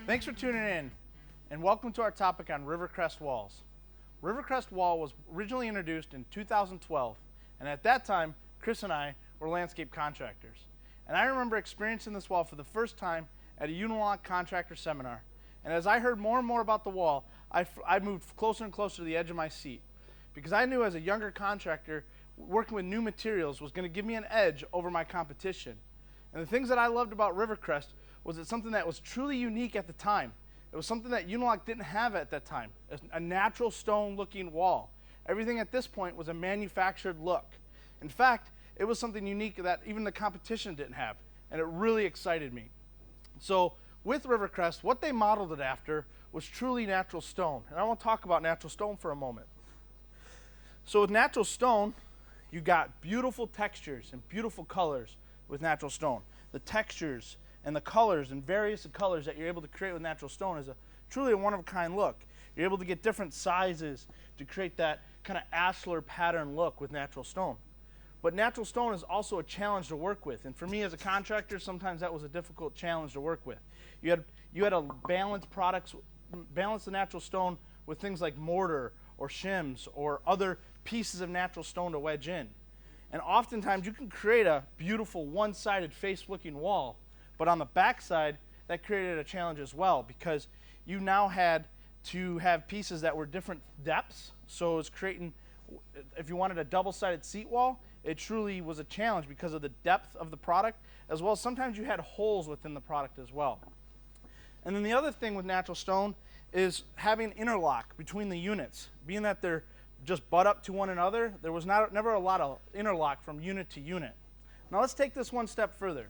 Thanks for tuning in, and welcome to our topic on Rivercrest walls. Rivercrest Wall was originally introduced in 2012, and at that time, Kris and I were landscape contractors. And I remember experiencing this wall for the first time at a Unilock contractor seminar. And as I heard more and more about the wall, I moved closer and closer to the edge of my seat, because I knew as a younger contractor, working with new materials was going to give me an edge over my competition. And the things that I loved about Rivercrest was it something that was truly unique at the time. It was something that Unilock didn't have at that time, a natural stone looking wall. Everything at this point was a manufactured look. In fact, it was something unique that even the competition didn't have, and it really excited me. So with Rivercrest, what they modeled it after was truly natural stone. And I want to talk about natural stone for a moment. So with natural stone, you got beautiful textures and beautiful colors with natural stone. The textures and the colors and various colors that you're able to create with natural stone is truly a one-of-a-kind look. You're able to get different sizes to create that kind of ashlar pattern look with natural stone. But natural stone is also a challenge to work with, and for me as a contractor, sometimes that was a difficult challenge to work with. You had to balance the natural stone with things like mortar or shims or other pieces of natural stone to wedge in. And oftentimes you can create a beautiful one-sided face-looking wall, but on the back side, that created a challenge as well, because you now had to have pieces that were different depths. So it was creating, if you wanted a double-sided seat wall, it truly was a challenge because of the depth of the product, as well as sometimes you had holes within the product as well. And then the other thing with natural stone is having interlock between the units. Being that they're just butt up to one another, there was never a lot of interlock from unit to unit. Now let's take this one step further.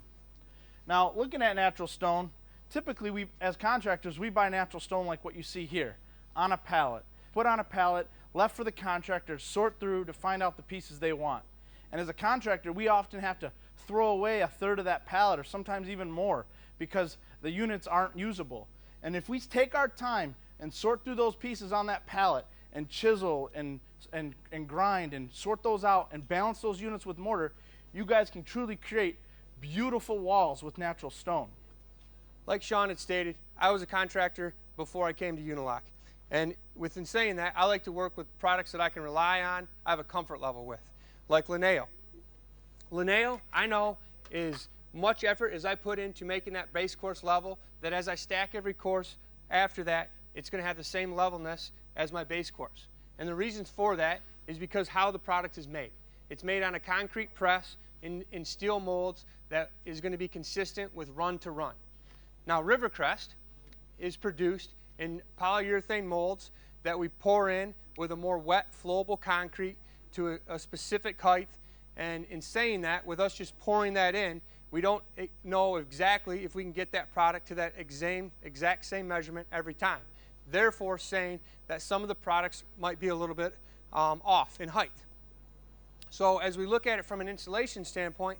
Now looking at natural stone, typically we, as contractors, we buy natural stone like what you see here, on a pallet. Put on a pallet, left for the contractor to sort through to find out the pieces they want. And as a contractor, we often have to throw away a third of that pallet, or sometimes even more, because the units aren't usable. And if we take our time and sort through those pieces on that pallet and chisel and grind and sort those out and balance those units with mortar, you guys can truly create beautiful walls with natural stone. Like Shaun had stated, I was a contractor before I came to Unilock. And within saying that, I like to work with products that I can rely on, I have a comfort level with, like 𝐦𝐨𝐸. 𝐦𝐨𝐸, I know, is much effort as I put into making that base course level, that as I stack every course after that, it's going to have the same levelness as my base course. And the reasons for that is because how the product is made. It's made on a concrete press in steel molds that is going to be consistent with run to run. Now Rivercrest is produced in polyurethane molds that we pour in with a more wet flowable concrete to a specific height. And in saying that, with us just pouring that in, we don't know exactly if we can get that product to that exact same measurement every time. Therefore saying that some of the products might be a little bit off in height. So as we look at it from an installation standpoint,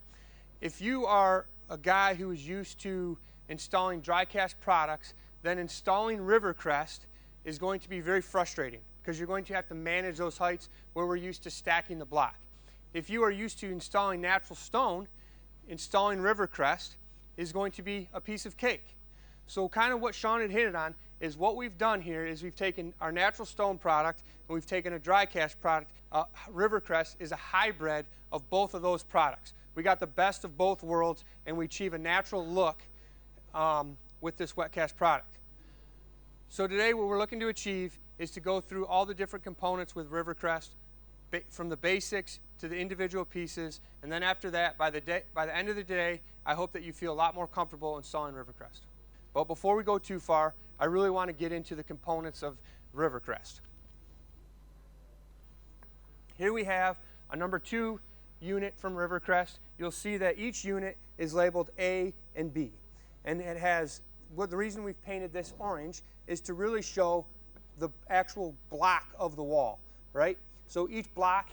if you are a guy who is used to installing dry cast products, then installing Rivercrest is going to be very frustrating, because you're going to have to manage those heights where we're used to stacking the block. If you are used to installing natural stone, installing Rivercrest is going to be a piece of cake. So kind of what Shaun had hit on is what we've done here is we've taken our natural stone product and we've taken a dry cast product. Rivercrest is a hybrid of both of those products. We got the best of both worlds, and we achieve a natural look with this wet cast product. So today what we're looking to achieve is to go through all the different components with Rivercrest, from the basics to the individual pieces, and then after that, by the end of the day, I hope that you feel a lot more comfortable installing Rivercrest. But before we go too far, I really want to get into the components of Rivercrest. Here we have a number 2 unit from Rivercrest. You'll see that each unit is labeled A and B. And it has, the reason we've painted this orange is to really show the actual block of the wall, right? So each block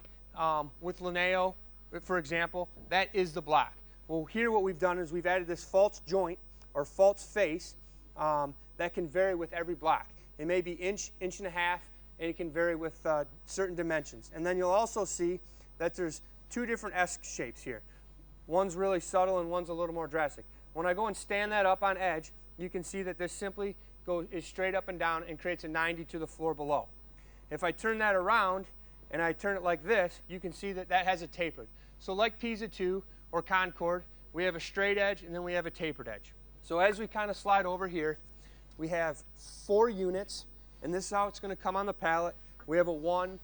with 𝐦𝐨𝐸, for example, that is the block. Well, here what we've done is we've added this false joint or false face that can vary with every block. It may be inch, inch and a half, and it can vary with certain dimensions. And then you'll also see that there's 2 different S shapes here. One's really subtle and one's a little more drastic. When I go and stand that up on edge, you can see that this simply is straight up and down and creates a 90 to the floor below. If I turn that around and I turn it like this, you can see that that has a tapered. So like 𝐠𝐫𝐞 or Concord, we have a straight edge and then we have a tapered edge. So as we kind of slide over here, we have 4 units, and this is how it's going to come on the pallet. We have a 1,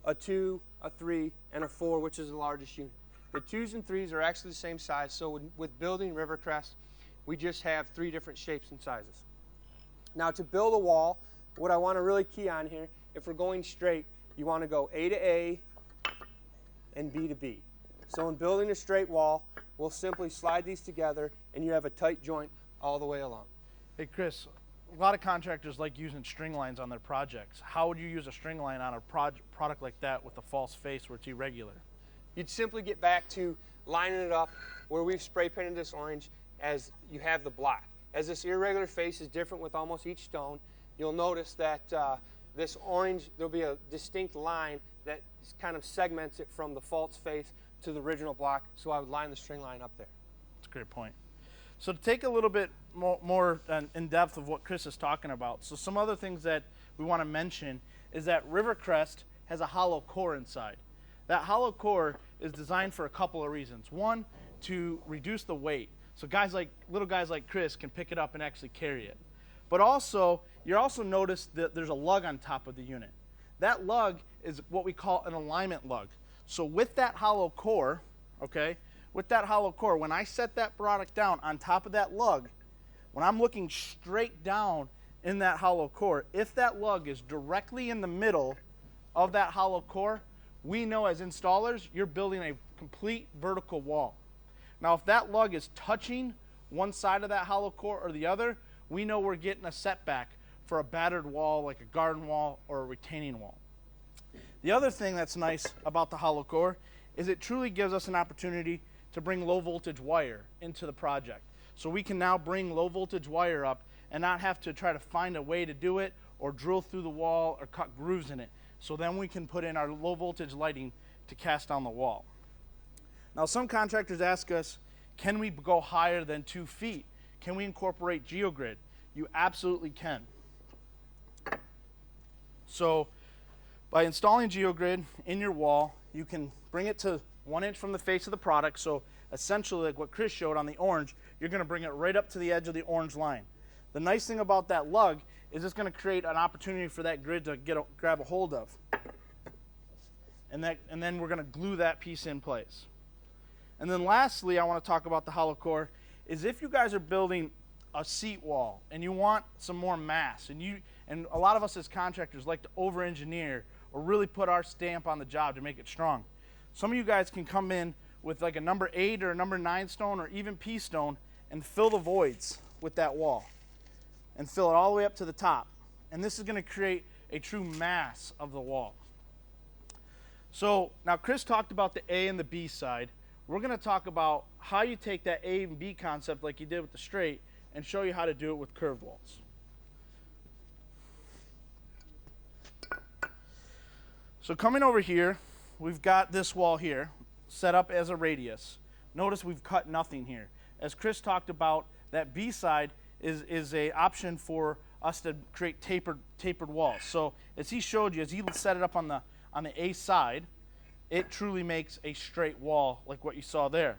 a 2, a 3, and a 4, which is the largest unit. The 2s and 3s are actually the same size, so with building Rivercrest, we just have 3 different shapes and sizes. Now to build a wall, what I want to really key on here, if we're going straight, you want to go A to A and B to B. So in building a straight wall, we'll simply slide these together and you have a tight joint all the way along. Hey Kris, a lot of contractors like using string lines on their projects. How would you use a string line on a product like that with a false face where it's irregular? You'd simply get back to lining it up where we've spray painted this orange as you have the block. As this irregular face is different with almost each stone, you'll notice that this orange, there'll be a distinct line that kind of segments it from the false face to the original block, so I would line the string line up there. That's a great point. So to take a little bit more in depth of what Kris is talking about, so some other things that we want to mention is that Rivercrest has a hollow core inside. That hollow core is designed for a couple of reasons. One, to reduce the weight, so little guys like Kris can pick it up and actually carry it. But also, you also notice that there's a lug on top of the unit. That lug is what we call an alignment lug. So with that hollow core, okay, when I set that product down on top of that lug, when I'm looking straight down in that hollow core, if that lug is directly in the middle of that hollow core, we know as installers, you're building a complete vertical wall. Now, if that lug is touching one side of that hollow core or the other, we know we're getting a setback for a battered wall like a garden wall or a retaining wall. The other thing that's nice about the hollow core is it truly gives us an opportunity to bring low voltage wire into the project. So we can now bring low voltage wire up and not have to try to find a way to do it or drill through the wall or cut grooves in it. So then we can put in our low voltage lighting to cast down the wall. Now some contractors ask us, can we go higher than 2 feet? Can we incorporate GeoGrid? You absolutely can. So by installing GeoGrid in your wall, you can bring it to 1 inch from the face of the product. So essentially like what Kris showed on the orange, you're going to bring it right up to the edge of the orange line. The nice thing about that lug is it's going to create an opportunity for that grid to grab a hold of. And then we're going to glue that piece in place. And then lastly, I want to talk about the hollow core, is if you guys are building a seat wall and you want some more mass, and a lot of us as contractors like to over-engineer or really put our stamp on the job to make it strong. Some of you guys can come in with like a number 8 or a number 9 stone or even pea stone and fill the voids with that wall and fill it all the way up to the top. And this is going to create a true mass of the wall. So now Kris talked about the A and the B side. We're going to talk about how you take that A and B concept like you did with the straight and show you how to do it with curved walls. So coming over here, we've got this wall here set up as a radius. Notice we've cut nothing here. As Kris talked about, that B side is a option for us to create tapered walls. So as he showed you, as he set it up on the A side, it truly makes a straight wall like what you saw there.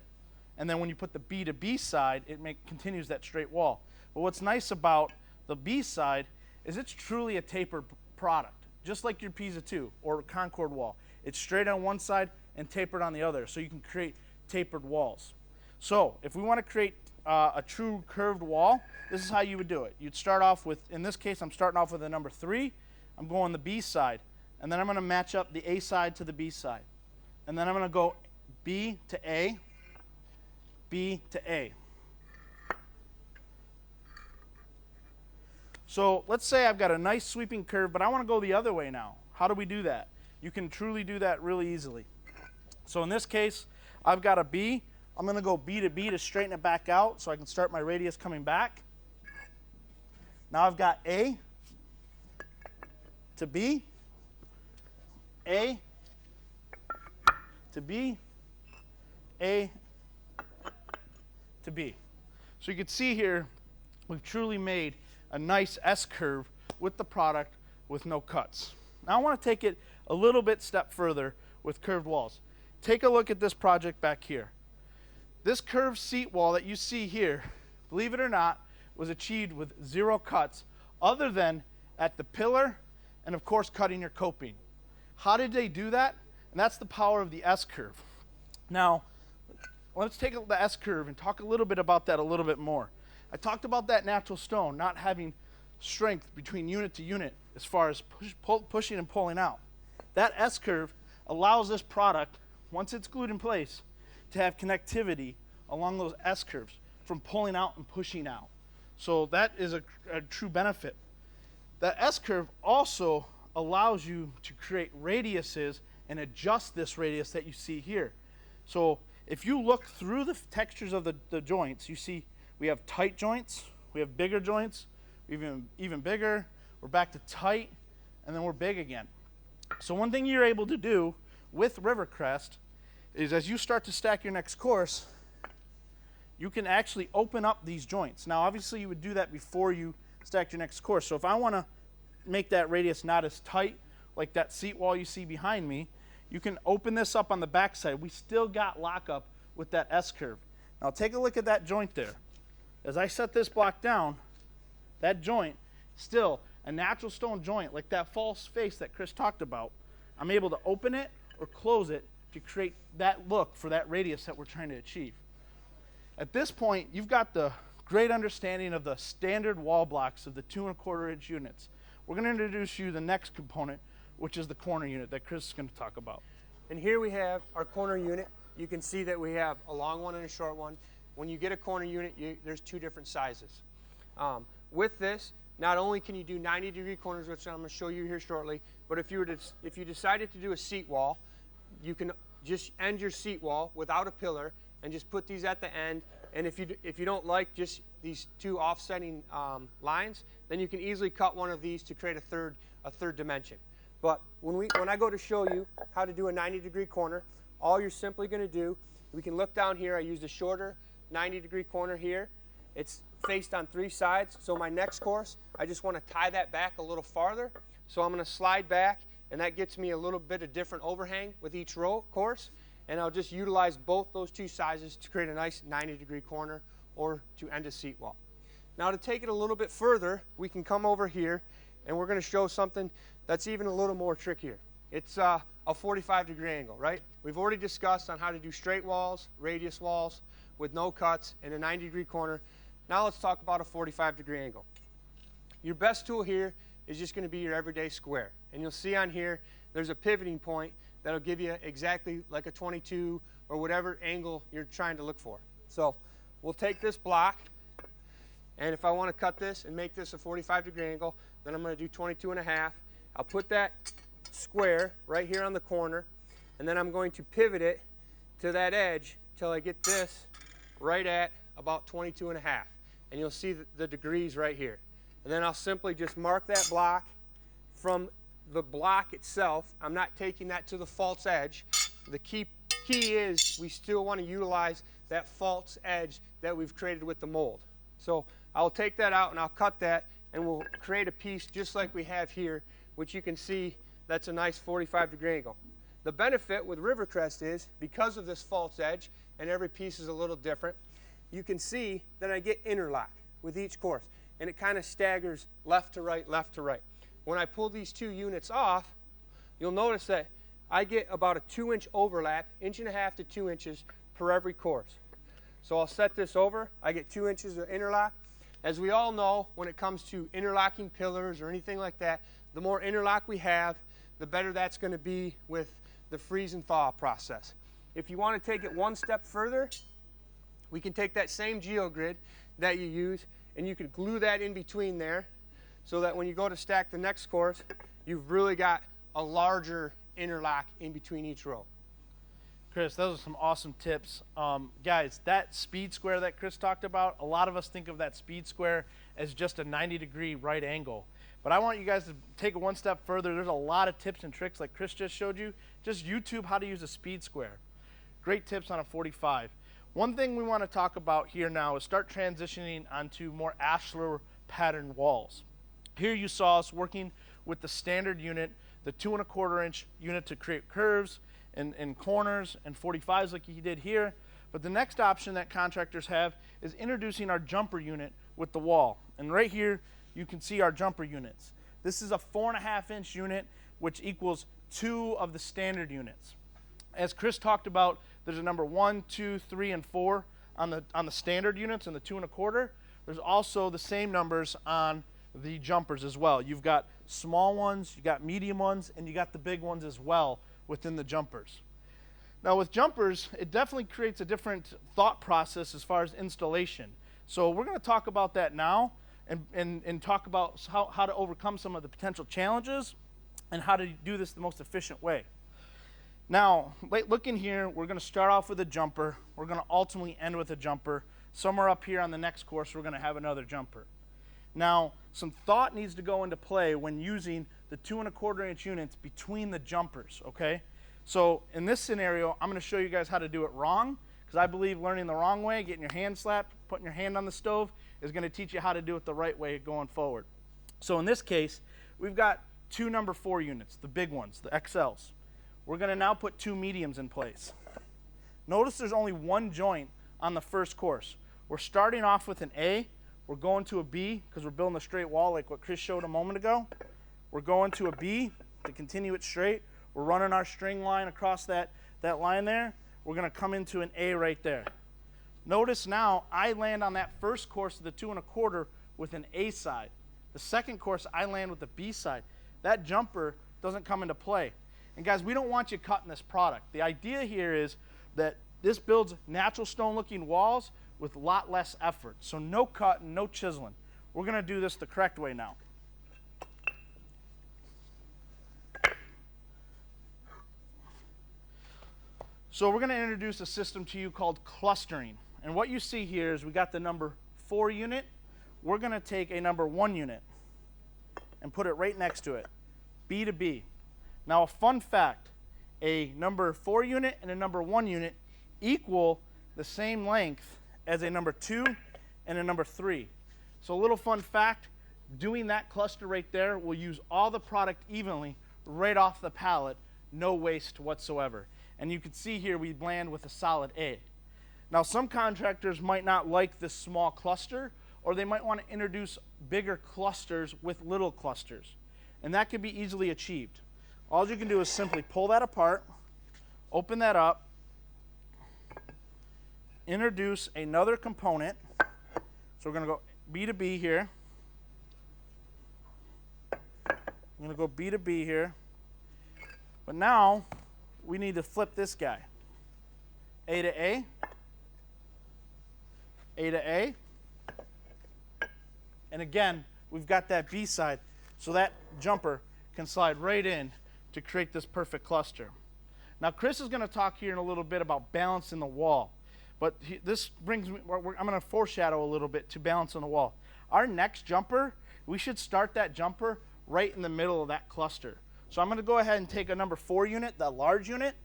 And then when you put the B to B side, it continues that straight wall. But what's nice about the B side is it's truly a tapered product, just like your 𝐠𝐫𝐞 or Concord wall. It's straight on one side and tapered on the other, so you can create tapered walls. So if we want to create a true curved wall, this is how you would do it. You'd start off with, in this case, I'm starting off with a number 3. I'm going the B side, and then I'm going to match up the A side to the B side. And then I'm going to go B to A, B to A. So let's say I've got a nice sweeping curve, but I want to go the other way now. How do we do that? You can truly do that really easily. So in this case, I've got a B. I'm going to go B to straighten it back out so I can start my radius coming back. Now I've got A to B, A to B, A to B. So you can see here, we've truly made a nice S-curve with the product with no cuts. Now I want to take it a little bit step further with curved walls. Take a look at this project back here. This curved seat wall that you see here, believe it or not, was achieved with 0 cuts other than at the pillar and of course cutting your coping. How did they do that? And that's the power of the S-curve. Now, let's take the S-curve and talk a little bit about that a little bit more. I talked about that natural stone not having strength between unit to unit as far as pushing and pulling out. That S-curve allows this product, once it's glued in place, to have connectivity along those S-curves from pulling out and pushing out. So that is a true benefit. The S-curve also allows you to create radiuses and adjust this radius that you see here. So if you look through the textures of the joints, you see we have tight joints, we have bigger joints, even bigger, we're back to tight, and then we're big again. So one thing you're able to do with Rivercrest is as you start to stack your next course, you can actually open up these joints. Now obviously you would do that before you stack your next course. So if I want to make that radius not as tight like that seat wall you see behind me, you can open this up on the back side. We still got lockup with that S-curve. Now take a look at that joint there. As I set this block down, that joint, still a natural stone joint like that false face that Kris talked about, I'm able to open it or close it to create that look for that radius that we're trying to achieve. At this point, you've got the great understanding of the standard wall blocks of the 2 1/4 inch units. We're going to introduce you the next component, which is the corner unit that Kris is going to talk about. And here we have our corner unit. You can see that we have a long one and a short one. When you get a corner unit, there's 2 different sizes. With this, not only can you do 90-degree corners, which I'm going to show you here shortly, but if you decided to do a seat wall, you can just end your seat wall without a pillar and just put these at the end. And if you don't like just these 2 offsetting lines, then you can easily cut one of these to create a third dimension. But when I go to show you how to do a 90-degree corner, all you're simply going to do, we can look down here. I used a shorter 90-degree corner here. It's faced on 3 sides. So my next course, I just want to tie that back a little farther. So I'm going to slide back, and that gets me a little bit of different overhang with each course. And I'll just utilize both those 2 sizes to create a nice 90-degree corner or to end a seat wall. Now to take it a little bit further, we can come over here, and we're going to show something that's even a little more trickier. It's a 45-degree angle, right? We've already discussed on how to do straight walls, radius walls with no cuts and a 90-degree corner. Now let's talk about a 45-degree angle. Your best tool here is just going to be your everyday square. And you'll see on here there's a pivoting point that'll give you exactly like a 22 or whatever angle you're trying to look for. So we'll take this block, and if I want to cut this and make this a 45-degree angle, then I'm going to do 22.5. I'll put that square right here on the corner, and then I'm going to pivot it to that edge till I get this right at about 22.5. And you'll see the degrees right here. And then I'll simply just mark that block from the block itself. I'm not taking that to the false edge. The key is we still want to utilize that false edge that we've created with the mold. So I'll take that out and I'll cut that, and we'll create a piece just like we have here, which you can see that's a nice 45-degree angle. The benefit with Rivercrest is because of this false edge, and every piece is a little different, you can see that I get interlock with each course, and it kind of staggers left to right, left to right. When I pull these 2 units off, you'll notice that I get about a 2-inch overlap, 1.5 to 2 inches per every course. So I'll set this over. I get 2 inches of interlock. As we all know, when it comes to interlocking pillars or anything like that, the more interlock we have, the better that's going to be with the freeze and thaw process. If you want to take it one step further, we can take that same geogrid that you use, and you can glue that in between there so that when you go to stack the next course, you've really got a larger interlock in between each row. Kris, those are some awesome tips. Guys, that speed square that Kris talked about, a lot of us think of that speed square as just a 90-degree right angle. But I want you guys to take it one step further. There's a lot of tips and tricks like Kris just showed you. Just YouTube how to use a speed square. Great tips on a 45. One thing we want to talk about here now is start transitioning onto more ashlar patterned walls. Here you saw us working with the standard unit, the 2 1/4 inch unit to create curves and corners and 45s like he did here. But the next option that contractors have is introducing our jumper unit with the wall. And right here, you can see our jumper units. This is a 4 1/2 inch unit, which equals 2 of the standard units. As Kris talked about, there's a number 1, 2, 3, and 4 on the standard units and the 2 1/4. There's also the same numbers on the jumpers as well. You've got small ones, you got medium ones, and you got the big ones as well within the jumpers. Now with jumpers, it definitely creates a different thought process as far as installation. So we're going to talk about that now and talk about how to overcome some of the potential challenges and how to do this the most efficient way. Now, looking here, we're going to start off with a jumper. We're going to ultimately end with a jumper. Somewhere up here on the next course, we're going to have another jumper. Now, some thought needs to go into play when using the 2 1/4 inch units between the jumpers, okay? So in this scenario, I'm going to show you guys how to do it wrong, because I believe learning the wrong way, getting your hand slapped, putting your hand on the stove, is going to teach you how to do it the right way going forward. So in this case, we've got 2 number 4 units, the big ones, the XLs. We're going to now put 2 mediums in place. Notice there's only 1 joint on the first course. We're starting off with an A. We're going to a B because we're building a straight wall like what Kris showed a moment ago. We're going to a B to continue it straight. We're running our string line across that line there. We're going to come into an A right there. Notice now I land on that first course of the 2 1/4 with an A side. The second course I land with the B side. That jumper doesn't come into play. And guys, we don't want you cutting this product. The idea here is that this builds natural stone looking walls with a lot less effort. So no cutting, no chiseling. We're going to do this the correct way now. So we're going to introduce a system to you called clustering. And what you see here is we got the number 4 unit. We're going to take a number 1 unit and put it right next to it, B to B. Now a fun fact, a number 4 unit and a number 1 unit equal the same length as a number 2 and a number 3. So a little fun fact, doing that cluster right there will use all the product evenly right off the pallet, no waste whatsoever. And you can see here we land with a solid A. Now some contractors might not like this small cluster, or they might want to introduce bigger clusters with little clusters. And that can be easily achieved. All you can do is simply pull that apart, open that up, introduce another component. So we're going to go B to B here. I'm going to go B to B here. But now we need to flip this guy. A to A, A to A. And again, we've got that B side, so that jumper can slide right in to create this perfect cluster. Now Kris is going to talk here in a little bit about balancing the wall. But this brings me, I'm going to foreshadow a little bit to balance on the wall. Our next jumper, we should start that jumper right in the middle of that cluster. So I'm going to go ahead and take a number 4 unit, that large unit,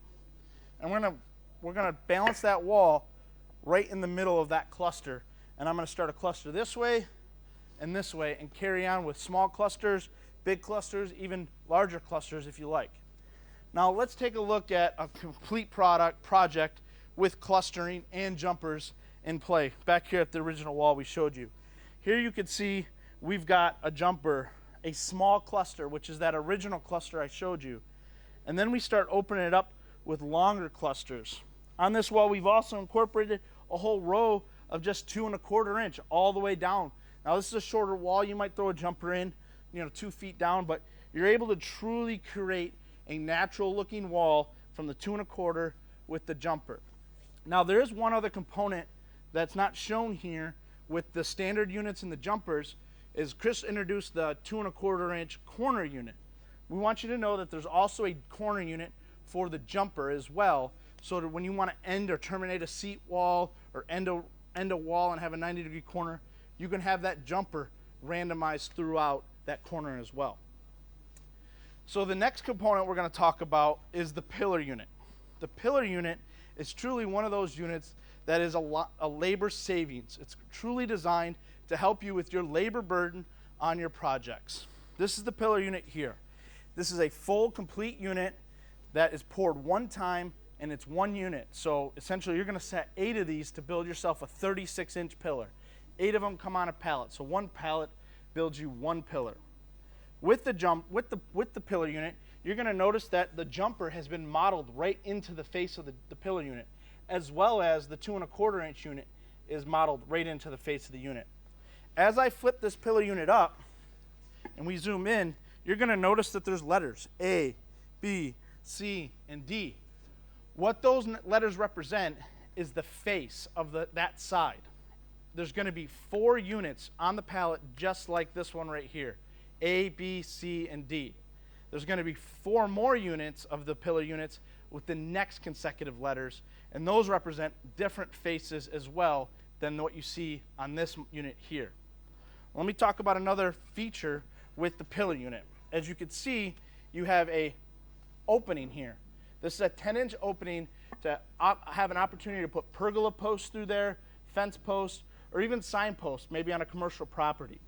and we're going to balance that wall right in the middle of that cluster. And I'm going to start a cluster this way and carry on with small clusters, big clusters, even larger clusters if you like. Now let's take a look at a complete project with clustering and jumpers in play. Back here at the original wall we showed you. Here you can see we've got a jumper, a small cluster, which is that original cluster I showed you. And then we start opening it up with longer clusters. On this wall we've also incorporated a whole row of just 2 1/4 inch all the way down. Now this is a shorter wall. You might throw a jumper in, 2 feet down, but you're able to truly create a natural looking wall from the 2 1/4 with the jumper. Now there is one other component that's not shown here with the standard units and the jumpers, is Kris introduced the 2 1/4 inch corner unit. We want you to know that there's also a corner unit for the jumper as well, so that when you want to end or terminate a seat wall or end a wall and have a 90-degree corner, you can have that jumper randomized throughout that corner as well. So the next component we're going to talk about is the pillar unit. The pillar unit is truly one of those units that is a labor savings. It's truly designed to help you with your labor burden on your projects. This is the pillar unit here. This is a full, complete unit that is poured one time, and it's one unit. So essentially you're gonna set 8 of these to build yourself a 36-inch pillar. 8 of them come on a pallet, so one pallet builds you one pillar. With the pillar unit, you're gonna notice that the jumper has been modeled right into the face of the pillar unit, as well as the 2 1/4 inch unit is modeled right into the face of the unit. As I flip this pillar unit up and we zoom in, you're gonna notice that there's letters A, B, C, and D. What those letters represent is the face of that side. There's gonna be 4 units on the pallet just like this one right here, A, B, C, and D. There's gonna be 4 more units of the pillar units with the next consecutive letters, and those represent different faces as well than what you see on this unit here. Let me talk about another feature with the pillar unit. As you can see, you have a opening here. This is a 10-inch opening to have an opportunity to put pergola posts through there, fence posts, or even sign posts, maybe on a commercial property.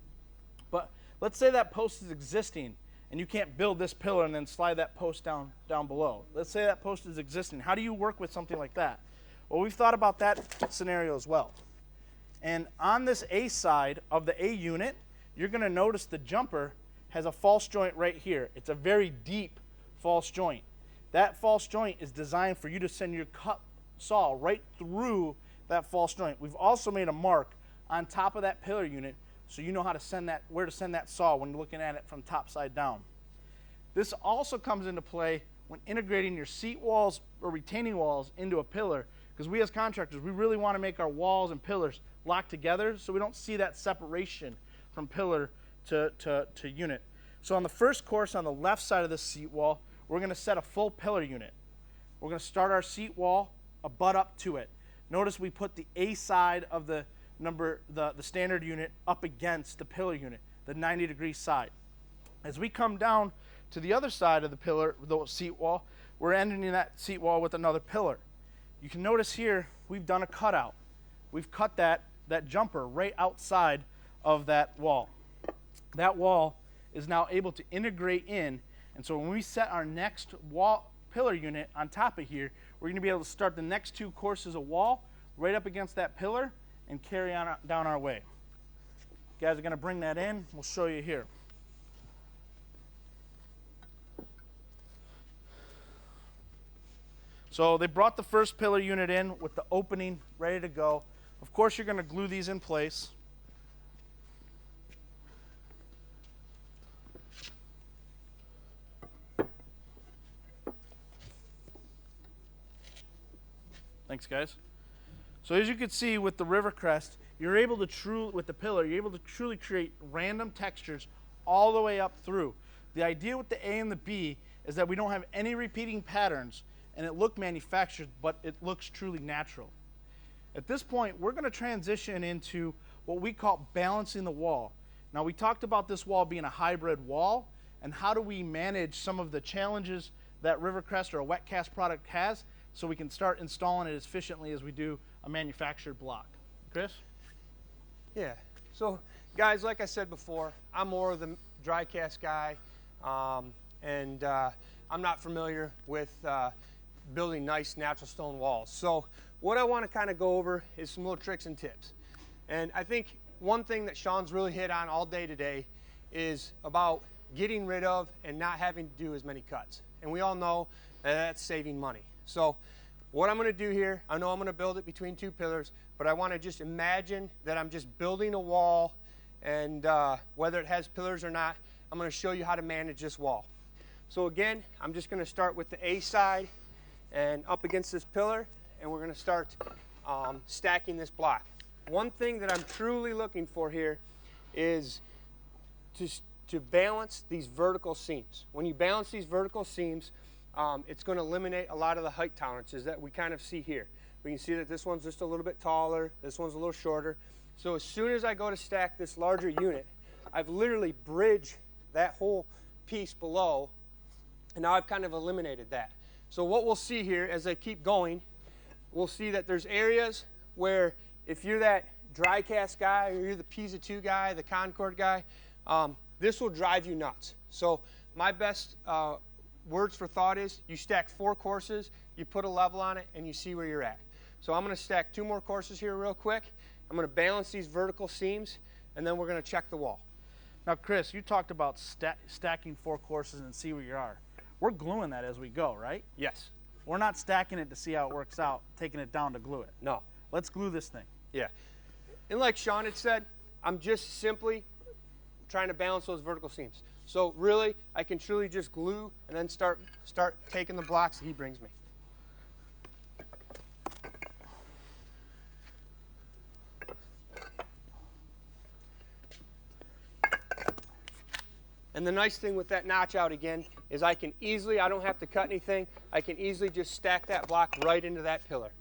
But let's say that post is existing and you can't build this pillar and then slide that post down below. Let's say that post is existing. How do you work with something like that? Well, we've thought about that scenario as well. And on this A side of the A unit, you're gonna notice the jumper has a false joint right here. It's a very deep false joint. That false joint is designed for you to send your cut saw right through that false joint. We've also made a mark on top of that pillar unit so you know how to send that, where to send that saw when you're looking at it from top side down. This also comes into play when integrating your seat walls or retaining walls into a pillar, because we as contractors, we really want to make our walls and pillars lock together so we don't see that separation from pillar to unit. So on the first course on the left side of the seat wall, we're going to set a full pillar unit. We're going to start our seat wall, a butt up to it. Notice we put the A side of the standard unit up against the pillar unit, the 90-degree side. As we come down to the other side of the pillar, the seat wall, we're ending that seat wall with another pillar. You can notice here we've done a cutout. We've cut that jumper right outside of that wall. That wall is now able to integrate in, and so when we set our next wall pillar unit on top of here, we're going to be able to start the next 2 courses of wall right up against that pillar and carry on down our way. You guys are going to bring that in. We'll show you here. So they brought the first pillar unit in with the opening ready to go. Of course, you're going to glue these in place. Thanks, guys. So as you can see with the Rivercrest, you're able to with the pillar, you're able to truly create random textures all the way up through. The idea with the A and the B is that we don't have any repeating patterns and it looks manufactured, but it looks truly natural. At this point, we're going to transition into what we call balancing the wall. Now, we talked about this wall being a hybrid wall, and how do we manage some of the challenges that Rivercrest or a wet cast product has so we can start installing it as efficiently as we do a manufactured block. Kris? Yeah. So, guys, like I said before, I'm more of the dry cast guy, and I'm not familiar with building nice natural stone walls. So what I want to kind of go over is some little tricks and tips. And I think one thing that Shaun's really hit on all day today is about getting rid of and not having to do as many cuts. And we all know that that's saving money. So what I'm going to do here, I know I'm going to build it between 2 pillars, but I want to just imagine that I'm just building a wall, and whether it has pillars or not, I'm going to show you how to manage this wall. So again, I'm just going to start with the A side and up against this pillar, and we're going to start stacking this block. One thing that I'm truly looking for here is to balance these vertical seams. When you balance these vertical seams, it's going to eliminate a lot of the height tolerances that we kind of see here. We can see that this one's just a little bit taller, this one's a little shorter. So as soon as I go to stack this larger unit, I've literally bridged that whole piece below, and now I've kind of eliminated that. So what we'll see here as I keep going, we'll see that there's areas where if you're that dry cast guy or you're the 𝐕-2 guy, the Concord guy, this will drive you nuts. So my best words for thought is you stack 4 courses, you put a level on it, and you see where you're at. So I'm going to stack 2 more courses here real quick. I'm going to balance these vertical seams, and then we're going to check the wall. Now, Kris, you talked about stacking 4 courses and see where you are. We're gluing that as we go, right? Yes. We're not stacking it to see how it works out, taking it down to glue it. No. Let's glue this thing. Yeah. And like Shaun had said, I'm just simply trying to balance those vertical seams. So really, I can truly just glue and then start taking the blocks that he brings me. And the nice thing with that notch out again is I can easily, I don't have to cut anything, I can easily just stack that block right into that pillar.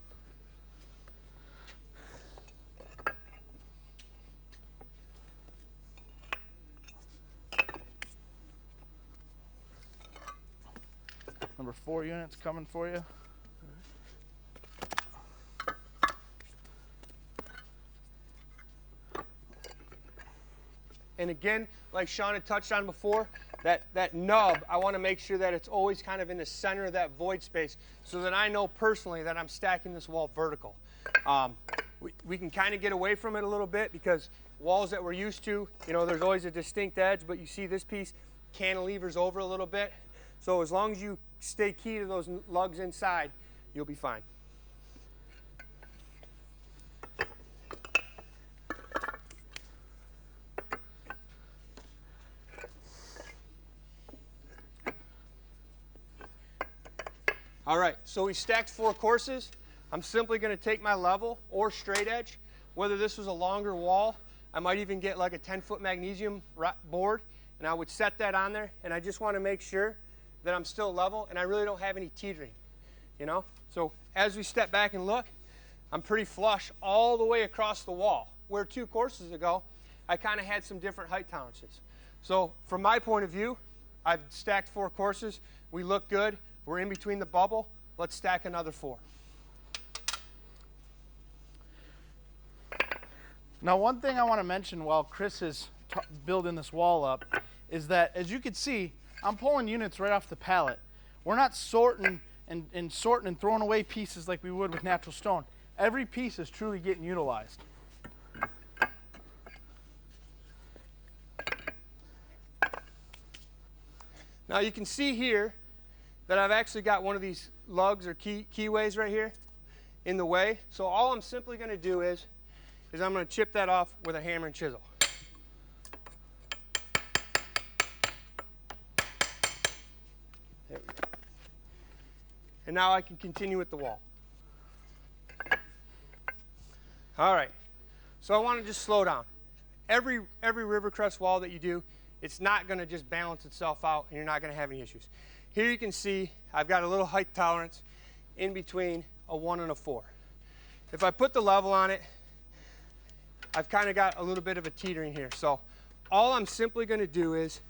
Number 4 units coming for you. And again, like Shaun had touched on before, that nub, I want to make sure that it's always kind of in the center of that void space so that I know personally that I'm stacking this wall vertical. We can kind of get away from it a little bit because walls that we're used to, you know, there's always a distinct edge, but you see this piece cantilevers over a little bit. So as long as you stay key to those lugs inside, you'll be fine. All right, so we stacked 4 courses. I'm simply going to take my level or straight edge. Whether this was a longer wall, I might even get like a 10-foot magnesium board, and I would set that on there, and I just want to make sure that I'm still level, and I really don't have any teetering, you know? So as we step back and look, I'm pretty flush all the way across the wall, where 2 courses ago, I kind of had some different height tolerances. So from my point of view, I've stacked 4 courses. We look good. We're in between the bubble. Let's stack another 4. Now, one thing I want to mention while Kris is building this wall up is that, as you can see, I'm pulling units right off the pallet. We're not sorting and throwing away pieces like we would with natural stone. Every piece is truly getting utilized. Now you can see here that I've actually got one of these lugs or keyways right here in the way. So all I'm simply going to do is I'm going to chip that off with a hammer and chisel. There we go. And now I can continue with the wall. All right. So I want to just slow down. Every Rivercrest wall that you do, it's not going to just balance itself out and you're not going to have any issues. Here you can see I've got a little height tolerance in between a 1 and a 4. If I put the level on it, I've kind of got a little bit of a teetering here. So all I'm simply going to do is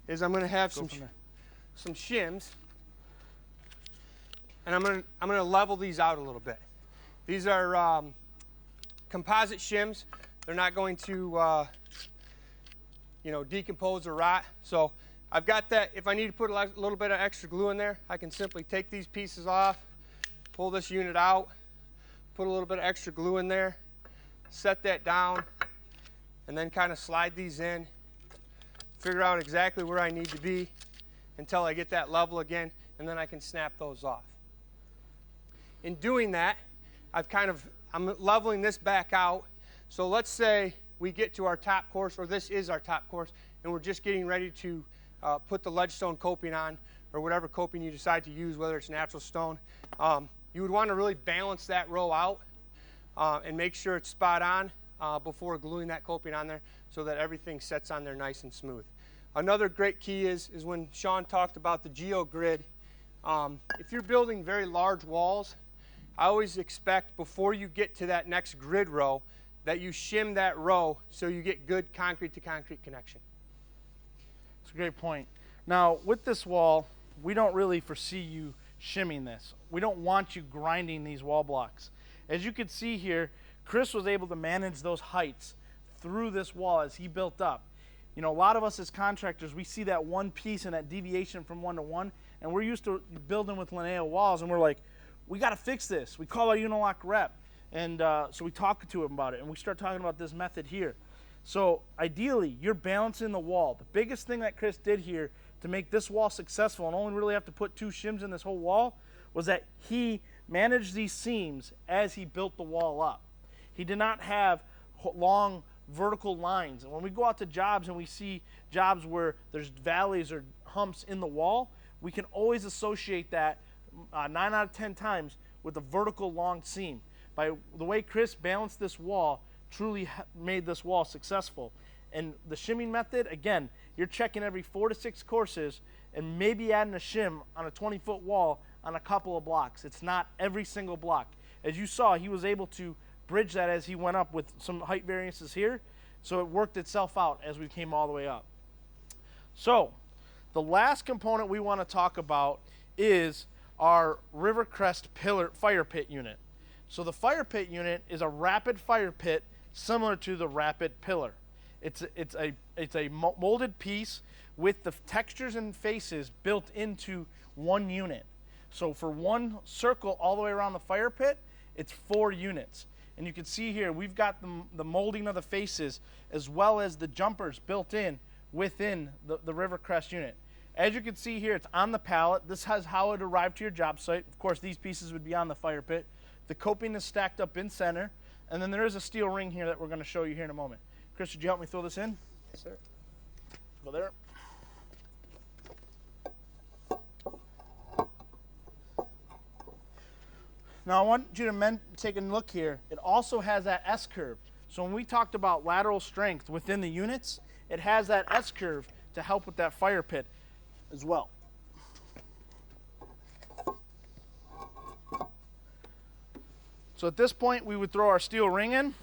I'm going to have some shims, and I'm going to level these out a little bit. These are composite shims. They're not going to you know, decompose or rot. So I've got that. If I need to put a little bit of extra glue in there, I can simply take these pieces off, pull this unit out, put a little bit of extra glue in there, set that down, and then kind of slide these in, figure out exactly where I need to be until I get that level again, and then I can snap those off. In doing that, I'm leveling this back out. So let's say we get to our top course, or this is our top course, and we're just getting ready to put the ledgestone coping on, or whatever coping you decide to use, whether it's natural stone. You would want to really balance that row out and make sure it's spot on before gluing that coping on there so that everything sets on there nice and smooth. Another great key is when Shaun talked about the geo-grid. If you're building very large walls, I always expect before you get to that next grid row that you shim that row so you get good concrete to concrete connection. That's a great point. Now, with this wall, we don't really foresee you shimming this. We don't want you grinding these wall blocks. As you can see here, Kris was able to manage those heights through this wall as he built up. You know, a lot of us as contractors, we see that one piece and that deviation from 1 to 1, and we're used to building with lineal walls, and we're like, we got to fix this. We call our Unilock rep, and so we talk to him about it, and we start talking about this method here. So ideally, you're balancing the wall. The biggest thing that Kris did here to make this wall successful, and only really have to put 2 shims in this whole wall, was that he managed these seams as he built the wall up. He did not have long vertical lines. And when we go out to jobs and we see jobs where there's valleys or humps in the wall, we can always associate that 9 out of 10 times with a vertical long seam. By the way Kris balanced this wall, truly made this wall successful. And the shimming method, again, you're checking every 4 to 6 courses and maybe adding a shim on a 20-foot wall on a couple of blocks. It's not every single block. As you saw, he was able to bridge that as he went up with some height variances here, so it worked itself out as we came all the way up. So the last component we want to talk about is our Rivercrest fire pit unit. So the fire pit unit is a rapid fire pit similar to the rapid pillar. It's a molded piece with the textures and faces built into one unit. So for one circle all the way around the fire pit, it's 4 units. And you can see here, we've got the molding of the faces as well as the jumpers built in within the Rivercrest unit. As you can see here, it's on the pallet. This has how it arrived to your job site. Of course, these pieces would be on the fire pit. The coping is stacked up in center. And then there is a steel ring here that we're going to show you here in a moment. Kris, would you help me throw this in? Yes, sir. Go there. Now I want you to take a look here. It also has that S-curve. So when we talked about lateral strength within the units, it has that S-curve to help with that fire pit as well. So at this point, we would throw our steel ring in.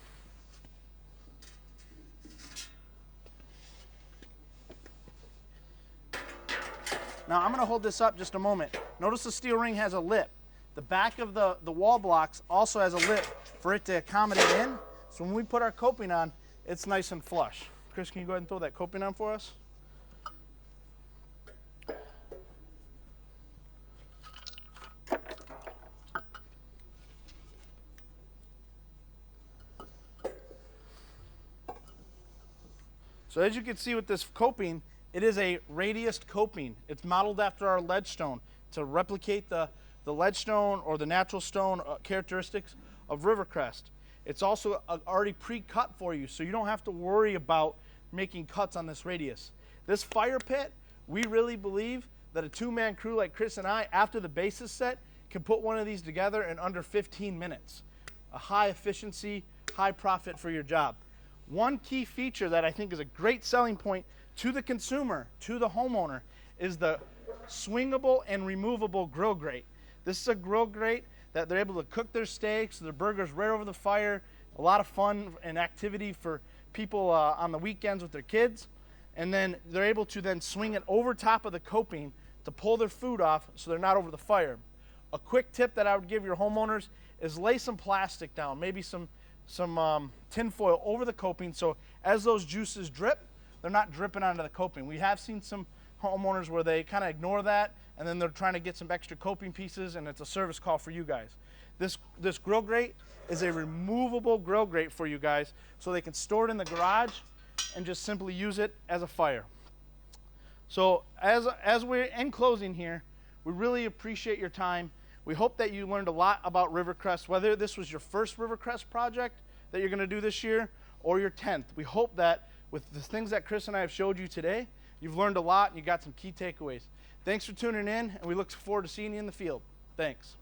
Now I'm going to hold this up just a moment. Notice the steel ring has a lip. The back of the wall blocks also has a lip for it to accommodate in. So when we put our coping on, it's nice and flush. Kris, can you go ahead and throw that coping on for us? So as you can see with this coping, it is a radiused coping. It's modeled after our ledgestone to replicate the ledgestone or the natural stone characteristics of Rivercrest. It's also already pre-cut for you, so you don't have to worry about making cuts on this radius. This fire pit, we really believe that a 2-man crew like Kris and I, after the base is set, can put one of these together in under 15 minutes. A high efficiency, high profit for your job. One key feature that I think is a great selling point to the consumer, to the homeowner, is the swingable and removable grill grate. This is a grill grate that they're able to cook their steaks, their burgers right over the fire. A lot of fun and activity for people on the weekends with their kids. And then they're able to then swing it over top of the coping to pull their food off so they're not over the fire. A quick tip that I would give your homeowners is lay some plastic down, maybe some tin foil over the coping, so as those juices drip, they're not dripping onto the coping. We have seen some homeowners where they kind of ignore that, and then they're trying to get some extra coping pieces, and it's a service call for you guys. This grill grate is a removable grill grate for you guys, so they can store it in the garage and just simply use it as a fire. So as we're in closing here, we really appreciate your time. We hope that you learned a lot about Rivercrest, whether this was your first Rivercrest project that you're going to do this year or your 10th. We hope that with the things that Kris and I have showed you today, you've learned a lot and you got some key takeaways. Thanks for tuning in, and we look forward to seeing you in the field. Thanks.